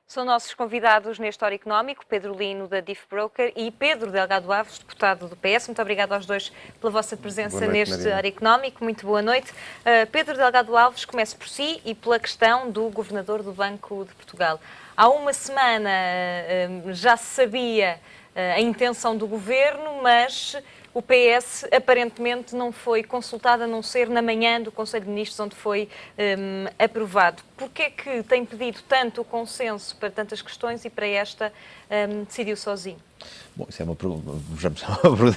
São nossos convidados neste Hora Económico, Pedro Lino, da DIF Broker, e Pedro Delgado Alves, deputado do PS. Muito obrigado aos dois pela vossa presença neste Hora Económico. Muito boa noite. Pedro Delgado Alves, comece por si e pela questão do Governador do Banco de Portugal. Há uma semana já se sabia a intenção do Governo, mas o PS aparentemente não foi consultado, a não ser na manhã do Conselho de Ministros, onde foi aprovado. Porquê é que tem pedido tanto o consenso para tantas questões e para esta decidiu sozinho? Bom, isso é uma pergunta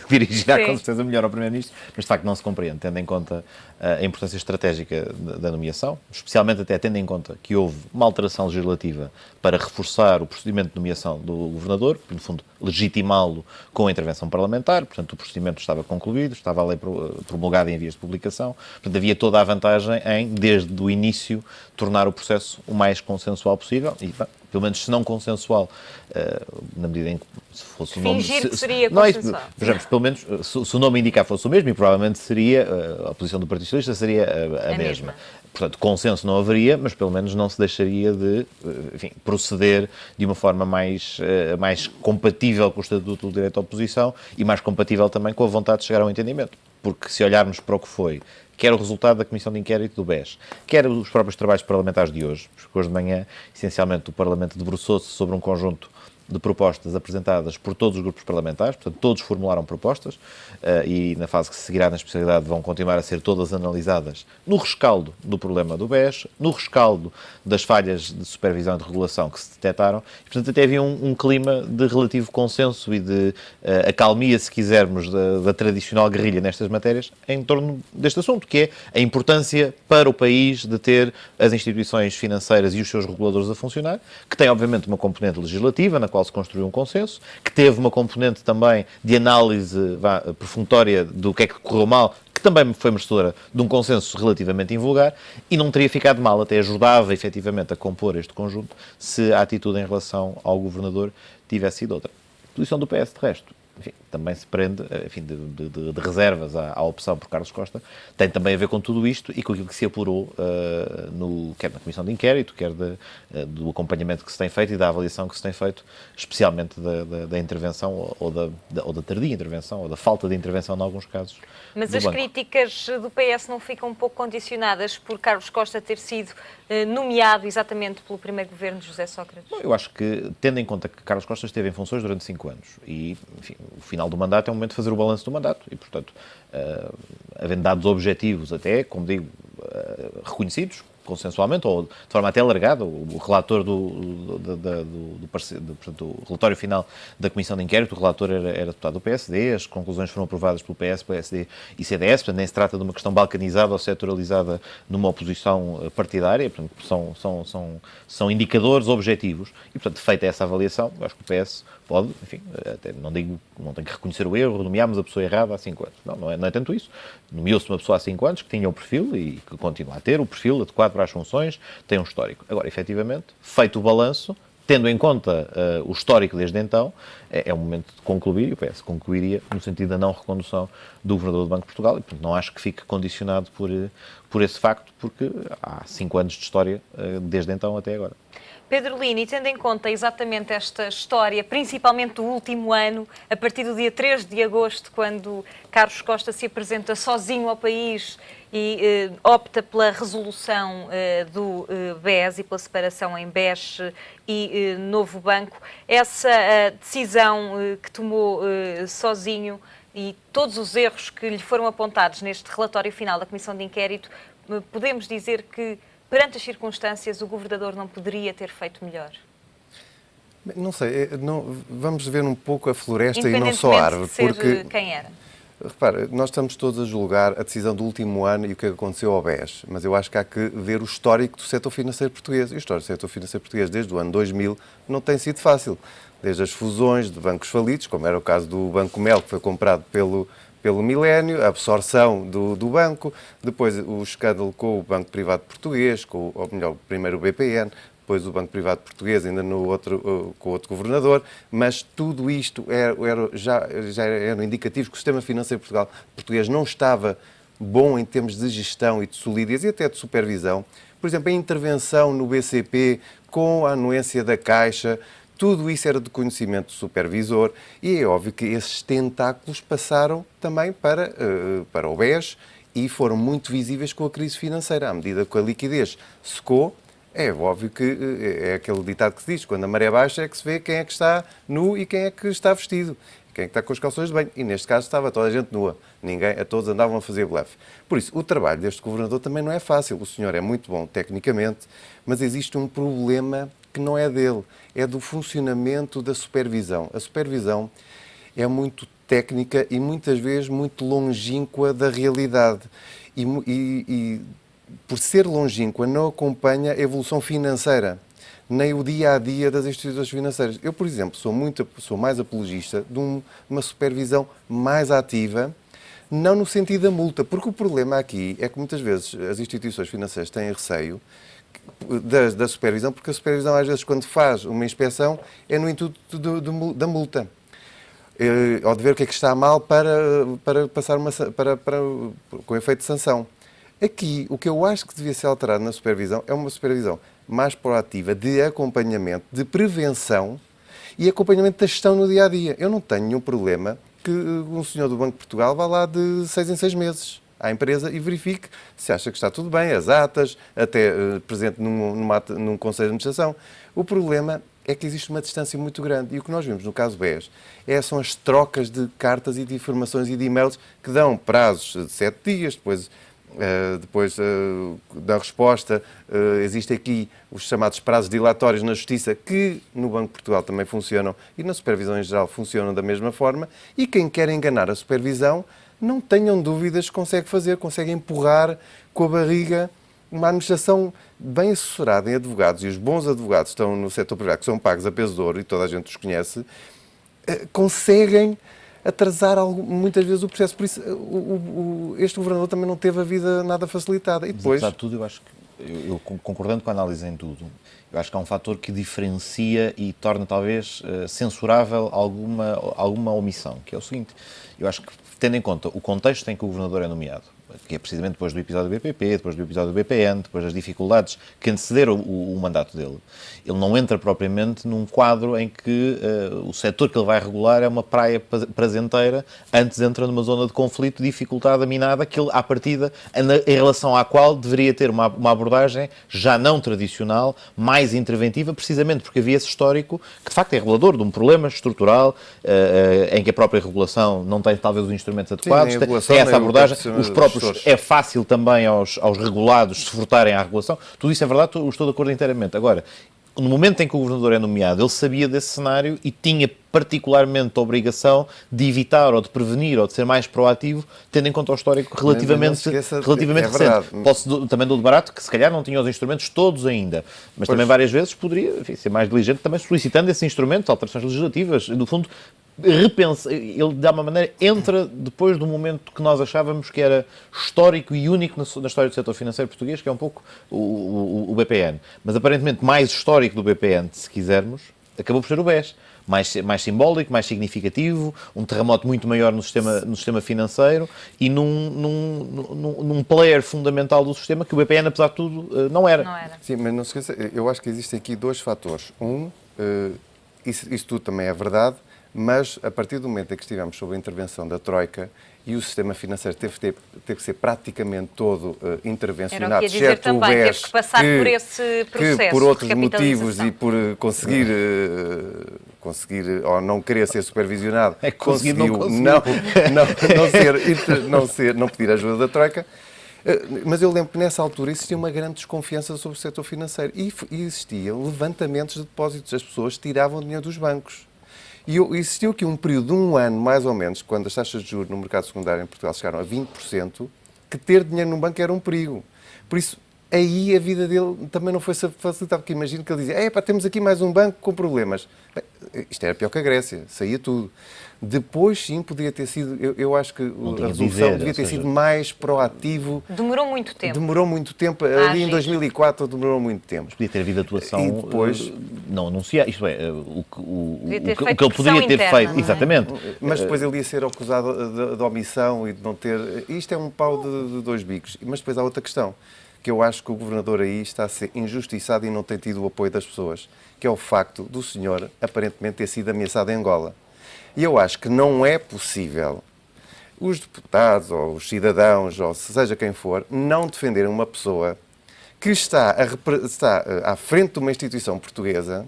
que dirigirá com certeza melhor ao Primeiro-Ministro, mas de facto não se compreende, tendo em conta a importância estratégica da nomeação, especialmente até tendo em conta que houve uma alteração legislativa para reforçar o procedimento de nomeação do Governador, no fundo legitimá-lo com a intervenção parlamentar, portanto o procedimento estava concluído, estava a lei promulgada em vias de publicação, portanto havia toda a vantagem em, desde o início, tornar o processo o mais consensual possível e, pelo menos se não consensual, na medida em que se fosse o nome... Fingir que seria consensual. Vejamos, pelo menos, se o nome indicar fosse o mesmo, e provavelmente seria, a posição do Partido Socialista seria a mesma. Portanto, consenso não haveria, mas pelo menos não se deixaria de, enfim, proceder de uma forma mais compatível com o Estatuto do Direito à Oposição e mais compatível também com a vontade de chegar a um entendimento. Porque se olharmos para o que foi, quer o resultado da Comissão de Inquérito do BES, quer os próprios trabalhos parlamentares de hoje, porque hoje de manhã, essencialmente, o Parlamento debruçou-se sobre um conjunto de propostas apresentadas por todos os grupos parlamentares, portanto, todos formularam propostas e na fase que se seguirá na especialidade vão continuar a ser todas analisadas no rescaldo do problema do BES, no rescaldo das falhas de supervisão e de regulação que se detectaram, e, portanto, até havia um clima de relativo consenso e de acalmia, se quisermos, da tradicional guerrilha nestas matérias em torno deste assunto, que é a importância para o país de ter as instituições financeiras e os seus reguladores a funcionar, que tem, obviamente, uma componente legislativa, na qual se construiu um consenso, que teve uma componente também de análise profunditória do que é que correu mal, que também foi merecedora de um consenso relativamente invulgar, e não teria ficado mal, até ajudava efetivamente a compor este conjunto, se a atitude em relação ao Governador tivesse sido outra. A posição do PS, de resto, enfim, também se prende, enfim, de reservas à opção por Carlos Costa, tem também a ver com tudo isto e com aquilo que se apurou, quer na Comissão de Inquérito, quer do acompanhamento que se tem feito e da avaliação que se tem feito, especialmente da intervenção ou da tardia intervenção, ou da falta de intervenção em alguns casos. Mas as críticas do PS não ficam um pouco condicionadas por Carlos Costa ter sido nomeado exatamente pelo primeiro governo de José Sócrates? Eu acho que, tendo em conta que Carlos Costa esteve em funções durante 5 anos e, enfim, o final do mandato é um momento de fazer o balanço do mandato e, portanto, havendo dados objetivos até, como digo, reconhecidos consensualmente, ou de forma até alargada, o relator portanto, o relatório final da Comissão de Inquérito, o relator era deputado do PSD, as conclusões foram aprovadas pelo PS, PSD e CDS, portanto nem se trata de uma questão balcanizada ou setoralizada numa oposição partidária, portanto são indicadores objetivos e, portanto, feita essa avaliação, eu acho que o PS pode, enfim, até não tem que reconhecer o erro, nomeámos a pessoa errada há 5 anos. Não é tanto isso. Nomeou-se uma pessoa há 5 anos que tinha o perfil e que continua a ter o perfil adequado para as funções, tem um histórico. Agora, efetivamente, feito o balanço, tendo em conta o histórico desde então, é o momento de concluir, e o PS concluiria no sentido da não recondução do Governador do Banco de Portugal, e portanto não acho que fique condicionado por esse facto, porque há 5 anos de história desde então até agora. Pedro Lino, e tendo em conta exatamente esta história, principalmente do último ano, a partir do dia 3 de agosto, quando Carlos Costa se apresenta sozinho ao país e opta pela resolução do BES e pela separação em BES e Novo Banco, essa decisão que tomou sozinho e todos os erros que lhe foram apontados neste relatório final da Comissão de Inquérito, podemos dizer que, perante as circunstâncias, o Governador não poderia ter feito melhor? Não sei, vamos ver um pouco a floresta e não só a árvore. De ser quem era. Repara, nós estamos todos a julgar a decisão do último ano e o que aconteceu ao BES, mas eu acho que há que ver o histórico do setor financeiro português. E o histórico do setor financeiro português desde o ano 2000 não tem sido fácil. Desde as fusões de bancos falidos, como era o caso do Banco Mel, que foi comprado pelo Milénio, a absorção do banco, depois o escândalo com o Banco Privado Português, ou melhor, primeiro o BPN, depois o Banco Privado Português, ainda com outro governador, mas tudo isto já eram indicativos que o sistema financeiro português não estava bom em termos de gestão e de solidez e até de supervisão. Por exemplo, a intervenção no BCP com a anuência da Caixa, tudo isso era de conhecimento do supervisor e é óbvio que esses tentáculos passaram também para o BES e foram muito visíveis com a crise financeira. À medida que a liquidez secou, é óbvio que é aquele ditado que se diz, quando a maré baixa é que se vê quem é que está nu e quem é que está vestido. Quem é que está com os calções de banho? E neste caso estava toda a gente nua. Todos andavam a fazer bluff. Por isso, o trabalho deste governador também não é fácil. O senhor é muito bom tecnicamente, mas existe um problema que não é dele, é do funcionamento da supervisão. A supervisão é muito técnica e muitas vezes muito longínqua da realidade. E por ser longínqua, não acompanha a evolução financeira, nem o dia-a-dia das instituições financeiras. Eu, por exemplo, sou mais apologista de uma supervisão mais ativa, não no sentido da multa, porque o problema aqui é que muitas vezes as instituições financeiras têm receio da supervisão, porque a supervisão, às vezes, quando faz uma inspeção, é no intuito da multa. Ou de ver o que é que está mal para passar com efeito de sanção. Aqui, o que eu acho que devia ser alterado na supervisão é uma supervisão mais proativa de acompanhamento, de prevenção e acompanhamento da gestão no dia-a-dia. Eu não tenho nenhum problema que um senhor do Banco de Portugal vá lá de 6 em 6 meses à empresa e verifique se acha que está tudo bem, as atas, até presente num Conselho de Administração. O problema é que existe uma distância muito grande. E o que nós vimos no caso BES são as trocas de cartas e de informações e de e-mails que dão prazos de 7 dias, depois da resposta, existem aqui os chamados prazos dilatórios na Justiça, que no Banco de Portugal também funcionam e na supervisão em geral funcionam da mesma forma, e quem quer enganar a supervisão, não tenham dúvidas, consegue empurrar com a barriga uma administração bem assessorada em advogados, e os bons advogados estão no setor privado, que são pagos a peso de ouro, e toda a gente os conhece, conseguem atrasar muitas vezes o processo. Por isso, este governador também não teve a vida nada facilitada. E depois... Apesar de tudo, eu acho que, eu concordando com a análise em tudo, eu acho que há um fator que diferencia e torna talvez censurável alguma omissão, que é o seguinte: eu acho que, tendo em conta o contexto em que o governador é nomeado, que é precisamente depois do episódio do BPP, depois do episódio do BPN, depois das dificuldades que antecederam o mandato dele, ele não entra propriamente num quadro em que o setor que ele vai regular é uma praia prazenteira, antes entra numa zona de conflito dificultada, minada, que ele, à partida, em relação à qual deveria ter uma abordagem já não tradicional, mais interventiva, precisamente porque havia esse histórico que, de facto, é revelador de um problema estrutural, em que a própria regulação não tem, talvez, os instrumentos adequados. Sim, tem essa abordagem, os próprios... É fácil também aos regulados se furtarem à regulação. Tudo isso é verdade, estou de acordo inteiramente. Agora, no momento em que o governador é nomeado, ele sabia desse cenário e tinha particularmente a obrigação de evitar ou de prevenir ou de ser mais proativo, tendo em conta o histórico relativamente recente. Também dou de barato que se calhar não tinha os instrumentos todos ainda, mas também várias vezes poderia, enfim, ser mais diligente também solicitando esses instrumentos, alterações legislativas, no fundo, repensa, ele de alguma maneira entra depois do momento que nós achávamos que era histórico e único na história do setor financeiro português, que é um pouco o BPN. Mas aparentemente mais histórico do BPN, se quisermos, acabou por ser o BES. Mais simbólico, mais significativo, um terremoto muito maior no sistema financeiro e num player fundamental do sistema que o BPN, apesar de tudo, não era. Sim, mas não se esqueça, eu acho que existem aqui dois fatores. Isso tudo também é verdade, mas a partir do momento em que estivemos sob a intervenção da Troika e o sistema financeiro teve que ser praticamente todo intervencionado, exceto o BES, teve que passar por esse processo que por outros motivos e por conseguir ou não querer ser supervisionado, conseguiu não pedir ajuda da Troika. Mas eu lembro que nessa altura existia uma grande desconfiança sobre o setor financeiro e existiam levantamentos de depósitos. As pessoas tiravam dinheiro dos bancos. E existiu aqui um período de um ano, mais ou menos, quando as taxas de juros no mercado secundário em Portugal chegaram a 20%, que ter dinheiro num banco era um perigo. Por isso, aí a vida dele também não foi facilitada, porque imagino que ele dizia, temos aqui mais um banco com problemas. Bem, isto era pior que a Grécia, saía tudo. Depois, sim, poderia ter sido, eu acho que a resolução devia ter sido mais proativo. Demorou muito tempo. Ali em 2004 demorou muito tempo. Mas podia ter havido atuação e depois, não anunciar, isto é, o que ele pressão poderia ter interna, feito, não é? exatamente. Mas depois ele ia ser acusado de omissão e de não ter... Isto é um pau de dois bicos. Mas depois há outra questão, que eu acho que o governador aí está a ser injustiçado e não tem tido o apoio das pessoas, que é o facto do senhor aparentemente ter sido ameaçado em Angola. E eu acho que não é possível os deputados ou os cidadãos, ou seja quem for, não defenderem uma pessoa que está à frente de uma instituição portuguesa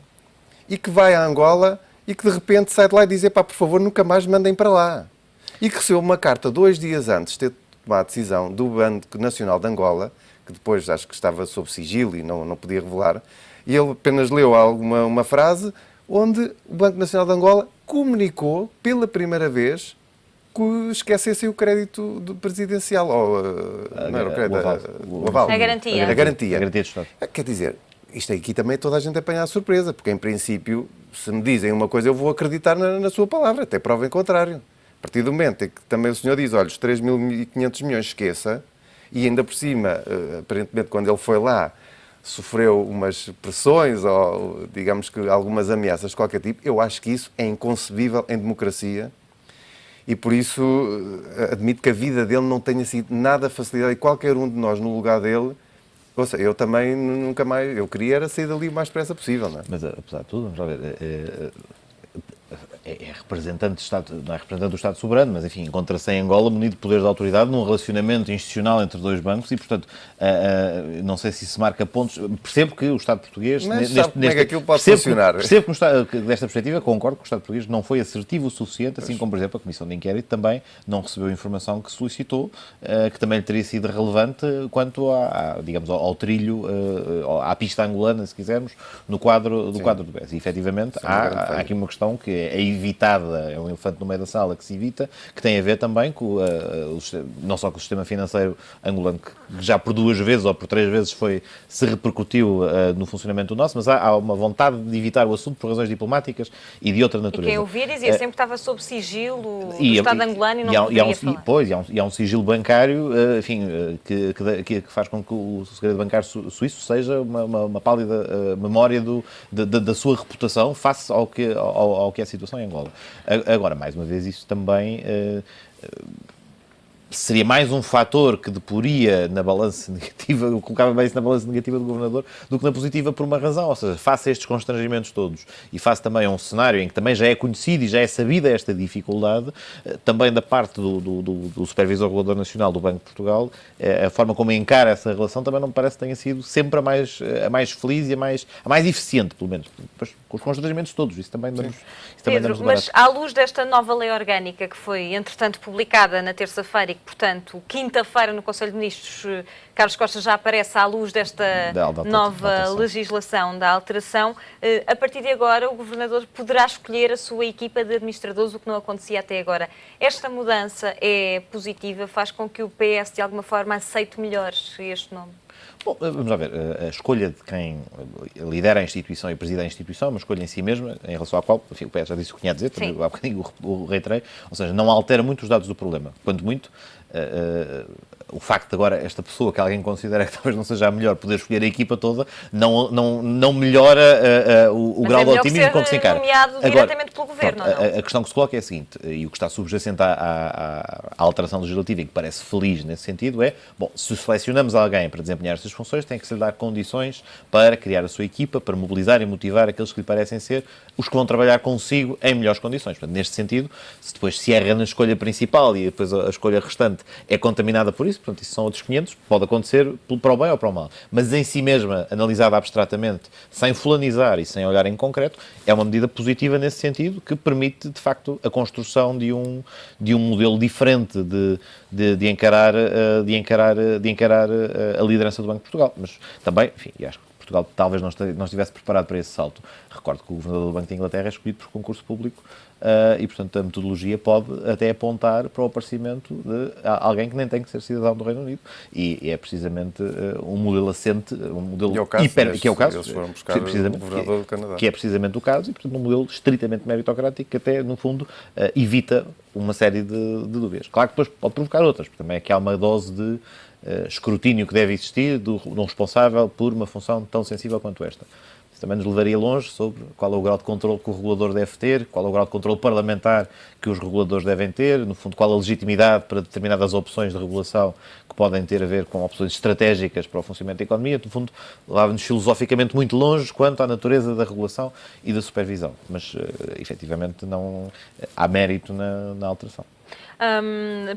e que vai a Angola e que de repente sai de lá e dizer, pá, por favor, nunca mais me mandem para lá. E que recebeu uma carta 2 dias antes de ter tomado a decisão do Banco Nacional de Angola, que depois acho que estava sob sigilo e não podia revelar, e ele apenas leu uma frase onde o Banco Nacional de Angola comunicou pela primeira vez que esquecessem o crédito presidencial, ou não era o crédito, o aval. A garantia. A garantia. A garantia de Estado. Quer dizer, isto aqui também toda a gente apanha a surpresa, porque em princípio, se me dizem uma coisa, eu vou acreditar na sua palavra, até prova em contrário. A partir do momento em que também o senhor diz, olha, os 3.500 milhões esqueça, e ainda por cima, aparentemente, quando ele foi lá, sofreu umas pressões ou, digamos que, algumas ameaças de qualquer tipo, eu acho que isso é inconcebível em democracia e, por isso, admito que a vida dele não tenha sido nada facilitada e qualquer um de nós, no lugar dele, ou seja, eu também nunca mais, eu queria era sair dali o mais depressa possível, não é? Mas, apesar de tudo, vamos lá ver, é representante do Estado, não é representante do Estado soberano, mas enfim, encontra-se em Angola munido de poder de autoridade num relacionamento institucional entre dois bancos e, portanto, não sei se isso marca pontos. Percebo que o Estado português... Mas sabe como é que aquilo pode funcionar? Percebo que, desta perspectiva, concordo que o Estado português não foi assertivo o suficiente, assim como, por exemplo, a Comissão de Inquérito também não recebeu a informação que solicitou, que também lhe teria sido relevante quanto digamos, ao trilho, à pista angolana, se quisermos, no quadro do BES. E, efetivamente, há aqui uma questão que é evitada, é um elefante no meio da sala que se evita, que tem a ver também com, não só com o sistema financeiro angolano, que já por 2 vezes ou por 3 vezes se repercutiu no funcionamento do nosso, mas há uma vontade de evitar o assunto por razões diplomáticas e de outra natureza. E quem ouvia dizia sempre que estava sob sigilo do Estado angolano e não poderia falar. Pois, e há um sigilo bancário, enfim, que faz com que o segredo bancário suíço seja uma pálida memória da sua reputação face ao que é a situação em Angola. Agora, mais uma vez, isso também seria mais um fator que deporia na balança negativa, eu colocava mais isso na balança negativa do governador, do que na positiva por uma razão, ou seja, face a estes constrangimentos todos e face também a um cenário em que também já é conhecido e já é sabida esta dificuldade, também da parte do Supervisor Regulador Nacional do Banco de Portugal, a forma como encara essa relação também não me parece que tenha sido sempre a mais feliz e a mais eficiente, pelo menos, depois, com os constrangimentos todos, isso também damos Pedro, mas à luz desta nova lei orgânica que foi, entretanto, publicada na terça-feira e que, portanto, quinta-feira no Conselho de Ministros, Carlos Costa já aparece à luz desta nova legislação da alteração, a partir de agora o Governador poderá escolher a sua equipa de administradores, o que não acontecia até agora. Esta mudança é positiva, faz com que o PS, de alguma forma, aceite melhor este nome? Bom, vamos lá ver, a escolha de quem lidera a instituição e preside a instituição é uma escolha em si mesma, em relação à qual, enfim, o PS já disse o que tinha a dizer, também, há bocadinho o reiterei, ou seja, não altera muito os dados do problema, quanto muito, o facto de agora esta pessoa, que alguém considera que talvez não seja a melhor, poder escolher a equipa toda, não melhora o grau de otimismo com que se encara. Nomeado diretamente pelo Governo, pronto, a questão que se coloca é a seguinte, e o que está subjacente à alteração legislativa e que parece feliz nesse sentido é, bom, se selecionamos alguém para desempenhar estas funções, tem que se lhe dar condições para criar a sua equipa, para mobilizar e motivar aqueles que lhe parecem ser os que vão trabalhar consigo em melhores condições. Portanto, neste sentido, se depois se erra na escolha principal e depois a escolha restante é contaminada por isso, portanto, isso são outros 500, pode acontecer para o bem ou para o mal. Mas em si mesma, analisada abstratamente, sem fulanizar e sem olhar em concreto, é uma medida positiva nesse sentido, que permite, de facto, a construção de um modelo diferente de encarar a liderança do Banco de Portugal. Mas também, enfim, e acho que Portugal talvez não estivesse preparado para esse salto. Recordo que o governador do Banco de Inglaterra é escolhido por concurso público e, portanto, a metodologia pode até apontar para o aparecimento de alguém que nem tem que ser cidadão do Reino Unido. E é precisamente um modelo assente, um modelo que é o caso, eles foram buscar o governador do Canadá. Que é precisamente o caso, e, portanto, um modelo estritamente meritocrático que até, no fundo, evita uma série de dúvidas. Claro que depois pode provocar outras, porque também é que há uma dose de escrutínio que deve existir de um responsável por uma função tão sensível quanto esta. também nos levaria longe sobre qual é o grau de controle que o regulador deve ter, qual é o grau de controle parlamentar que os reguladores devem ter, no fundo, qual a legitimidade para determinadas opções de regulação que podem ter a ver com opções estratégicas para o funcionamento da economia. No fundo, leva-nos filosoficamente muito longe quanto à natureza da regulação e da supervisão. Mas, efetivamente, não há mérito na alteração.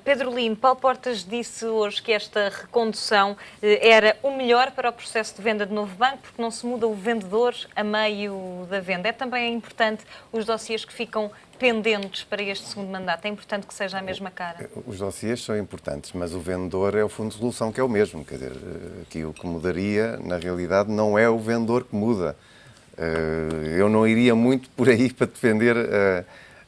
Pedro Lino, Paulo Portas disse hoje que esta recondução era o melhor para o processo de venda de novo banco, porque não se muda o vendedor a meio da venda. É também importante os dossiês que ficam pendentes para este segundo mandato. É importante que seja a mesma cara. Os dossiês são importantes, mas o vendedor é o fundo de resolução, que é o mesmo. Quer dizer, aqui o que mudaria, na realidade, não é o vendedor que muda. Eu não iria muito por aí para defender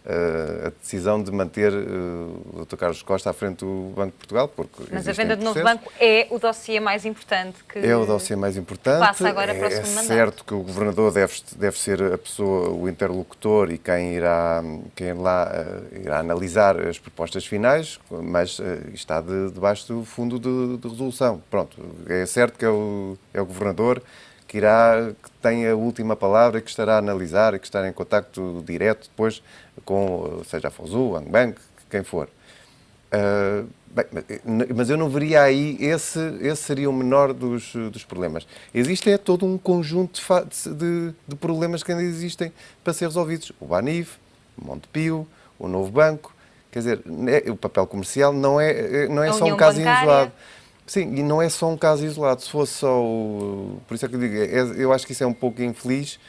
a decisão de manter o Dr. Carlos Costa à frente do Banco de Portugal. Mas a venda de novo banco é o dossiê mais importante que é o dossiê mais importante. Passa agora para o segundo mandato. É certo que o Governador deve ser a pessoa, o interlocutor e quem irá analisar as propostas finais, mas está debaixo do fundo de resolução. Pronto, é certo que é o Governador que tem a última palavra, que estará a analisar e que estará em contacto direto depois com, seja a FOSU, a Bank, quem for. Mas eu não veria aí, esse seria o menor dos problemas. Existe todo um conjunto de problemas que ainda existem para ser resolvidos. O Banif, o Montepio, o Novo Banco, quer dizer, o papel comercial não é só um caso isolado. Sim, e não é só um caso isolado. Se fosse só por isso é que eu digo, eu acho que isso é um pouco infeliz,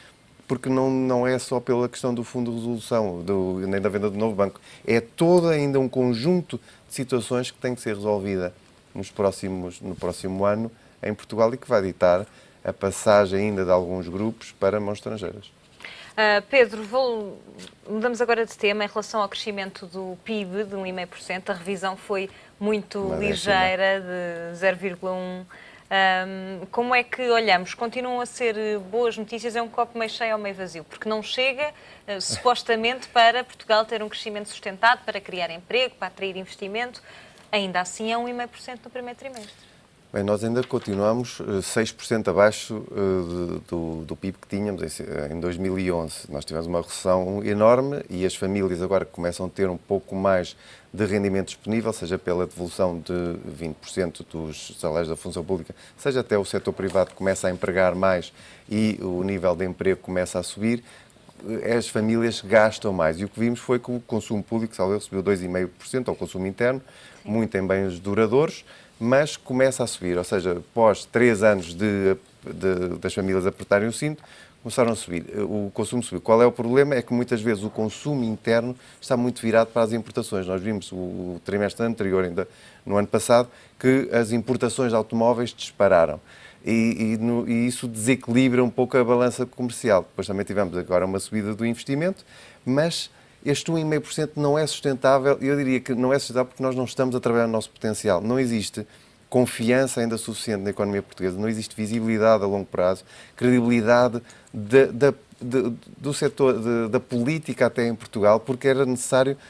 porque não é só pela questão do fundo de resolução, nem da venda do novo banco. É todo ainda um conjunto de situações que tem que ser resolvida no próximo ano em Portugal e que vai ditar a passagem ainda de alguns grupos para mãos estrangeiras. Pedro, mudamos agora de tema em relação ao crescimento do PIB de 1,5%. A revisão foi muito ligeira, de 0,1%. Como é que olhamos? Continuam a ser boas notícias? É um copo meio cheio ou meio vazio? Porque não chega, supostamente, para Portugal ter um crescimento sustentado, para criar emprego, para atrair investimento. Ainda assim é 1,5% no primeiro trimestre. Bem, nós ainda continuamos 6% abaixo do PIB que tínhamos em 2011. Nós tivemos uma recessão enorme e as famílias agora começam a ter um pouco mais de rendimento disponível, seja pela devolução de 20% dos salários da função pública, seja até o setor privado começa a empregar mais e o nível de emprego começa a subir. As famílias gastam mais. E o que vimos foi que o consumo público, salvo subiu 2,5% ao consumo interno, muito em bens duradouros, mas começa a subir, ou seja, após 3 anos das famílias apertarem o cinto, começaram a subir. O consumo subiu. Qual é o problema? É que muitas vezes o consumo interno está muito virado para as importações. Nós vimos o trimestre anterior, ainda no ano passado, que as importações de automóveis dispararam. E isso desequilibra um pouco a balança comercial. Depois também tivemos agora uma subida do investimento, mas este 1,5% não é sustentável. Eu diria que não é sustentável porque nós não estamos a trabalhar no nosso potencial. Não existe confiança ainda suficiente na economia portuguesa, não existe visibilidade a longo prazo, credibilidade do setor, da política até em Portugal, porque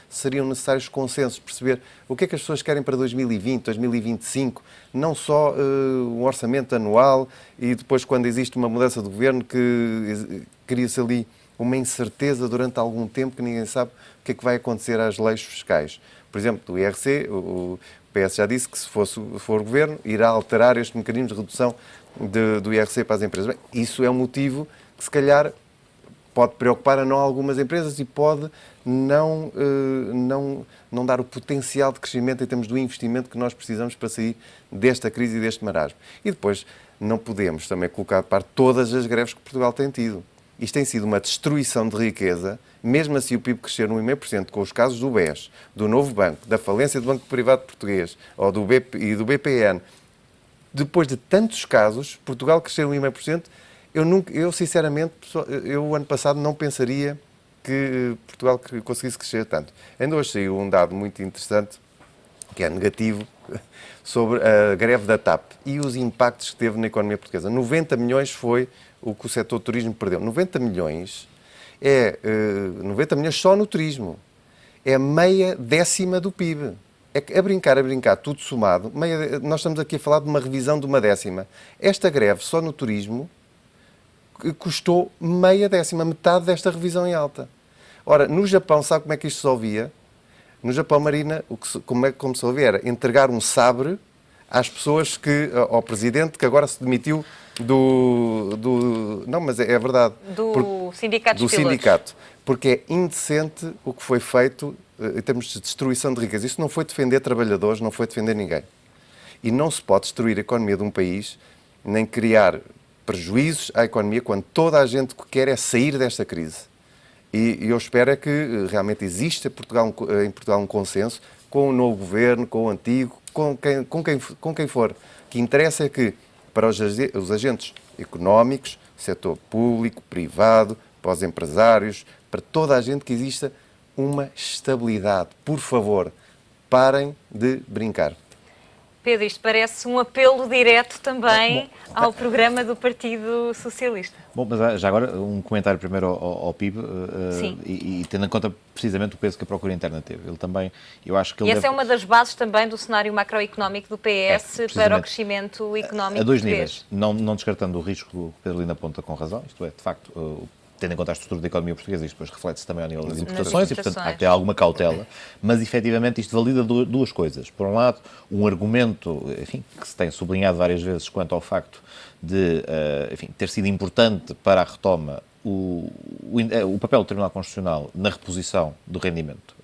seriam necessários consensos, perceber o que é que as pessoas querem para 2020, 2025, não só um orçamento anual e depois quando existe uma mudança de governo que cria-se ali uma incerteza durante algum tempo que ninguém sabe o que é que vai acontecer às leis fiscais. Por exemplo, do IRC, o PS já disse que se for o governo, irá alterar este mecanismo de redução do IRC para as empresas. Bem, isso é um motivo que se calhar pode preocupar a não algumas empresas e pode não dar o potencial de crescimento em termos do investimento que nós precisamos para sair desta crise e deste marasmo. E depois não podemos também colocar de parte todas as greves que Portugal tem tido. Isto tem sido uma destruição de riqueza, mesmo assim o PIB crescer 1,5%, com os casos do BES, do Novo Banco, da falência do Banco Privado Português ou e do BPN. Depois de tantos casos, Portugal crescer 1,5%, eu sinceramente, o ano passado não pensaria que Portugal conseguisse crescer tanto. Ainda hoje saiu um dado muito interessante, que é negativo, sobre a greve da TAP e os impactos que teve na economia portuguesa. 90 milhões foi o que o setor do turismo perdeu. 90 milhões só no turismo. É meia décima do PIB. A brincar, tudo somado, nós estamos aqui a falar de uma revisão de uma décima. Esta greve só no turismo custou meia décima, metade desta revisão em alta. Ora, no Japão, sabe como é que isto se ouvia? No Japão, Marina, como se ouvia era entregar um sabre às pessoas ao presidente que agora se demitiu não, mas é verdade. Do sindicato do sindicato. Porque é indecente o que foi feito em termos de destruição de riqueza. Isso não foi defender trabalhadores, não foi defender ninguém. E não se pode destruir a economia de um país, nem criar prejuízos à economia quando toda a gente o que quer é sair desta crise. E eu espero é que realmente exista em Portugal um consenso com o novo governo, com o antigo, com quem for. O que interessa é que, para os agentes económicos, setor público, privado, para os empresários, para toda a gente, que exista uma estabilidade. Por favor, parem de brincar. Pedro, isto parece um apelo direto também ao programa do Partido Socialista. Bom, mas já agora um comentário primeiro ao PIB e tendo em conta precisamente o peso que a procura interna teve. Ele também, eu acho que ele essa é uma das bases também do cenário macroeconómico do PS para o crescimento económico a dois português. níveis, não descartando o risco que o Pedro Lino aponta com razão, isto é, de facto, tendo em conta a estrutura da economia portuguesa, isto depois reflete-se também ao nível das importações e, portanto, há que ter alguma cautela, mas, efetivamente, isto valida duas coisas. Por um lado, um argumento, enfim, que se tem sublinhado várias vezes quanto ao facto de, enfim, ter sido importante para a retoma o papel do Tribunal Constitucional na reposição do rendimento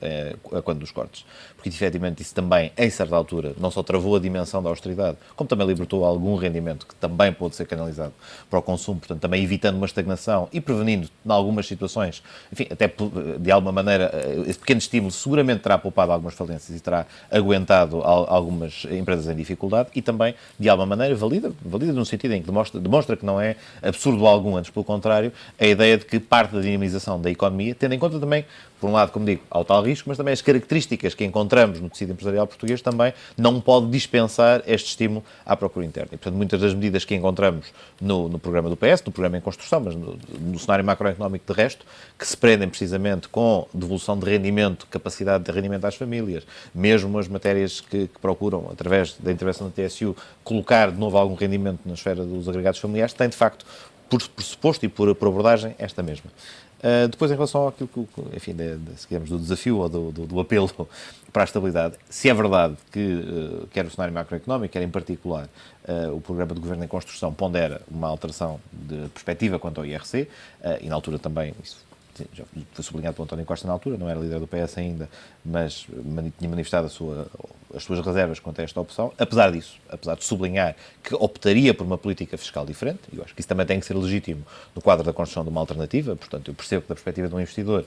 quando dos cortes, porque efetivamente isso também, em certa altura, não só travou a dimensão da austeridade, como também libertou algum rendimento que também pode ser canalizado para o consumo, portanto também evitando uma estagnação e prevenindo, em algumas situações, enfim, até de alguma maneira, esse pequeno estímulo seguramente terá poupado algumas falências e terá aguentado algumas empresas em dificuldade e também, de alguma maneira, valida no sentido em que demonstra que não é absurdo algum, antes pelo contrário, a ideia de que parte da dinamização da economia, tendo em conta também, por um lado, como digo, ao tal risco, mas também as características que encontramos no tecido empresarial português também não pode dispensar este estímulo à procura interna. E, portanto, muitas das medidas que encontramos no programa do PS, no programa em construção, mas no cenário macroeconómico de resto, que se prendem precisamente com devolução de rendimento, capacidade de rendimento às famílias, mesmo as matérias que procuram, através da intervenção da TSU, colocar de novo algum rendimento na esfera dos agregados familiares, tem, de facto, por pressuposto e por abordagem, esta mesma. Depois, em relação àquilo que, enfim, se quisermos, do desafio ou do apelo para a estabilidade, se é verdade que, quer o cenário macroeconómico, quer em particular o programa de governo em construção pondera uma alteração de perspectiva quanto ao IRC, e na altura também, isso já foi sublinhado pelo António Costa na altura, não era líder do PS ainda, mas tinha manifestado as suas reservas quanto a esta opção. Apesar disso, apesar de sublinhar que optaria por uma política fiscal diferente, e eu acho que isso também tem que ser legítimo no quadro da construção de uma alternativa, portanto, eu percebo que da perspectiva de um investidor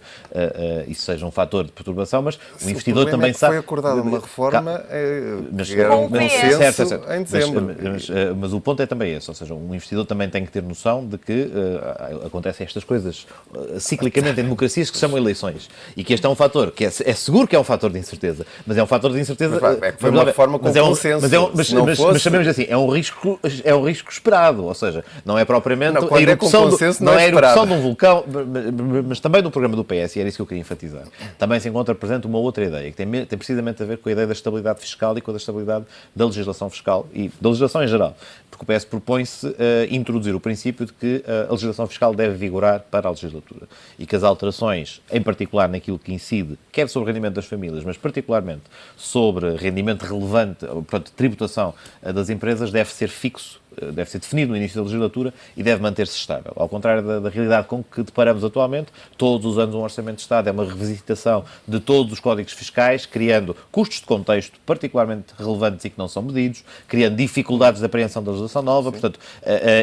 isso seja um fator de perturbação, mas o investidor também sabe... Foi acordada uma reforma que era um consenso em dezembro. Mas o ponto é também esse, ou seja, um investidor também tem que ter noção de que acontecem estas coisas ciclicamente em democracias que se chamam eleições, e que este é um fator, que é seguro que é um fator de incerteza, mas é um fator de incerteza... Foi uma reforma com consenso. Mas sabemos assim, é um risco esperado, ou seja, não é propriamente a erupção de um vulcão, mas também no programa do PS, e era isso que eu queria enfatizar, também se encontra presente uma outra ideia, que tem precisamente a ver com a ideia da estabilidade fiscal e com a estabilidade da legislação fiscal e da legislação em geral, porque o PS propõe-se introduzir o princípio de que a legislação fiscal deve vigorar para a legislatura e que as alterações, em particular naquilo que incide, quer sobre o rendimento das famílias, mas particularmente sobre rendimento relevante, portanto, tributação das empresas, deve ser fixo, deve ser definido no início da legislatura e deve manter-se estável. Ao contrário da realidade com que deparamos atualmente, todos os anos um Orçamento de Estado é uma revisitação de todos os códigos fiscais, criando custos de contexto particularmente relevantes e que não são medidos, criando dificuldades de apreensão da legislação nova. Sim. Portanto,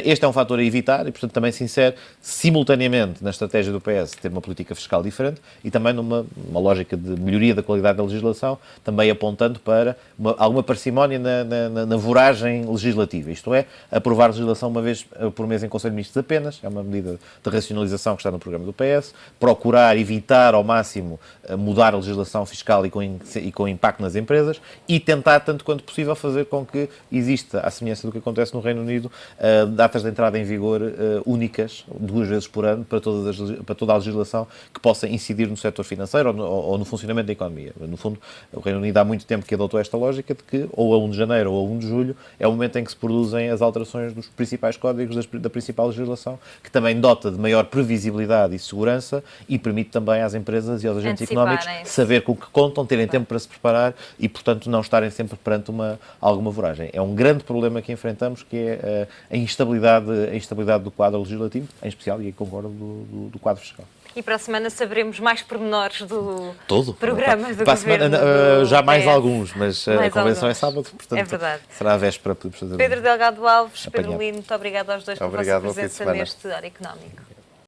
este é um fator a evitar e, portanto, também se insere simultaneamente na estratégia do PS ter uma política fiscal diferente e também numa lógica de melhoria da qualidade da legislação, também apontando para alguma parcimónia na voragem legislativa, isto é, aprovar legislação uma vez por mês em Conselho de Ministros apenas, é uma medida de racionalização que está no programa do PS, procurar evitar ao máximo mudar a legislação fiscal e com impacto nas empresas e tentar, tanto quanto possível, fazer com que exista, à semelhança do que acontece no Reino Unido, datas de entrada em vigor únicas, 2 vezes por ano, para toda a legislação que possa incidir no setor financeiro ou no funcionamento da economia. No fundo, o Reino Unido há muito tempo que adotou esta lógica de que ou a 1 de janeiro ou a 1 de julho é o momento em que se produzem as alterações alterações dos principais códigos da principal legislação, que também dota de maior previsibilidade e segurança e permite também às empresas e aos agentes económicos saber com o que contam, terem tempo para se preparar e, portanto, não estarem sempre perante alguma voragem. É um grande problema que enfrentamos, que é a instabilidade do quadro legislativo, em especial, e aí concordo, do quadro fiscal. E para a semana saberemos mais pormenores do Todo. programa do para governo. A semana, já mais alguns, mas a convenção é sábado, portanto é verdade. será a véspera para podermos fazer. Pedro Delgado Alves, apanhado. Pedro Lino, muito obrigado aos dois pela vossa presença neste Área Económico.